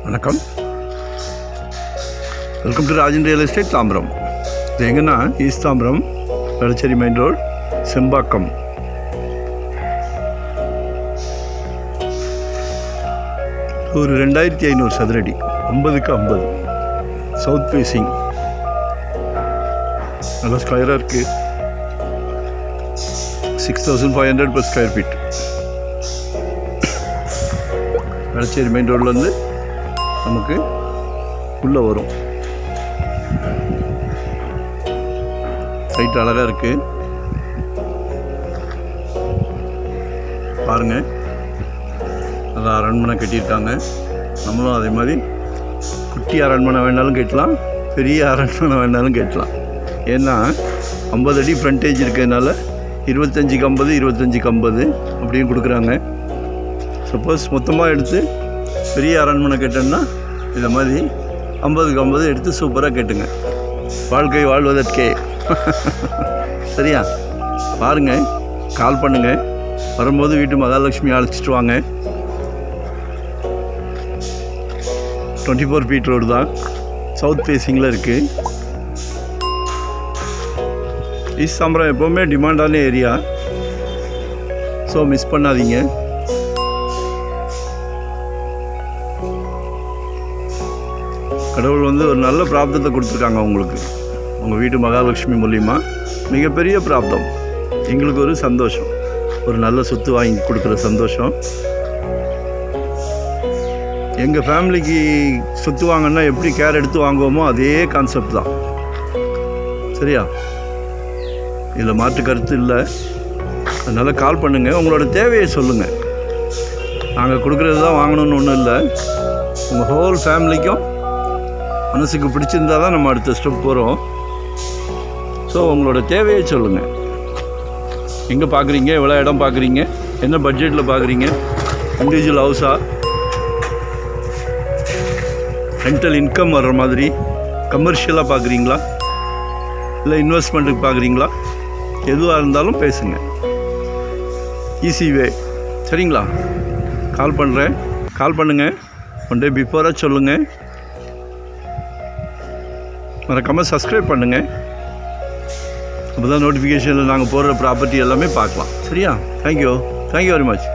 வணக்கம், welcome to Rajan real estate Tambaram. இது எங்கன்னா east Tambaram, Velachery main road, Sembakkam. ஒரு 2500 சதுரடி, 50க்கு 50, சவுத் ஃபேஸிங், நல்லா ஸ்கொயராக இருக்குது. 6500 per square feet. Velachery main ரோட்லேருந்து நமக்கு உள்ளே வரும். சைட் அழகாக இருக்குது பாருங்கள். நல்லா அரண்மனை கட்டியிருக்காங்க. நம்மளும் அதே மாதிரி குட்டி அரண்மனை வேணாலும் கட்டலாம், பெரிய அரண்மனை வேணாலும் கட்டலாம். ஏன்னா 50 அடி ஃப்ரண்டேஜ் இருக்கிறதுனால 25க்கு 50, 25க்கு 50 அப்படியும் கொடுக்குறாங்க. சப்போஸ் மொத்தமாக எடுத்து பெரிய அரண்மனை கட்டணும்னா இதை மாதிரி 50க்கு 50 எடுத்து சூப்பராக கேட்டுங்க. வாழ்க்கை வாழ்வதற்கே. சரியா? பாருங்கள், கால் பண்ணுங்கள். வரும்போது வீட்டு மகாலட்சுமி அழைச்சிட்டு வாங்க. 24 ஃபீட் ரோடு தான், சவுத் ஃபேஸிங்கில் இருக்குது. ஈஸ்ட் தாம்பரம் எப்போவுமே டிமாண்டான ஏரியா, ஸோ மிஸ் பண்ணாதீங்க. கடவுள் ஒரு நல்ல பிராப்தத்தை கொடுத்துருக்காங்க உங்களுக்கு, உங்கள் வீட்டு மகாலட்சுமி மூலிமா. மிகப்பெரிய பிராப்தம். எங்களுக்கு ஒரு சந்தோஷம், ஒரு நல்ல சொத்து வாங்கி கொடுக்குற சந்தோஷம். எங்கள் ஃபேமிலிக்கு சொத்து வாங்கினா எப்படி கேர் எடுத்து வாங்குவோமோ அதே கான்செப்ட் தான். சரியா? இதில் மாற்று கருத்து இல்லை. அதனால் கால் பண்ணுங்கள், உங்களோட தேவையை சொல்லுங்கள். நாங்கள் கொடுக்குறது தான் வாங்கணும்னு ஒன்றும் இல்லை. உங்கள் ஹோல் ஃபேமிலிக்கும் மனசுக்கு பிடிச்சிருந்தால் தான் நம்ம அடுத்த ஸ்டெப் போகிறோம். ஸோ உங்களோட தேவையை சொல்லுங்கள். எங்கே பார்க்குறீங்க, எவ்வளோ இடம் பார்க்குறீங்க, என்ன பட்ஜெட்டில் பார்க்குறீங்க, இண்டிவிஜுவல் ஹவுஸா, ரெண்டல் இன்கம் வர்ற மாதிரி கமர்ஷியலாக பார்க்குறீங்களா, இல்லை இன்வெஸ்ட்மெண்ட்டுக்கு பார்க்குறீங்களா, எதுவாக இருந்தாலும் பேசுங்க. Easy way. சரிங்களா? கால் பண்ணுறேன், கால் பண்ணுங்கள். 1 day பிஃபோராக சொல்லுங்கள். மறக்காமல் சப்ஸ்கிரைப் பண்ணுங்கள். அப்போ தான் நோட்டிஃபிகேஷனில் நாங்கள் போடுற ப்ராப்பர்ட்டி எல்லாமே பார்க்கலாம். சரியா? Thank you very much.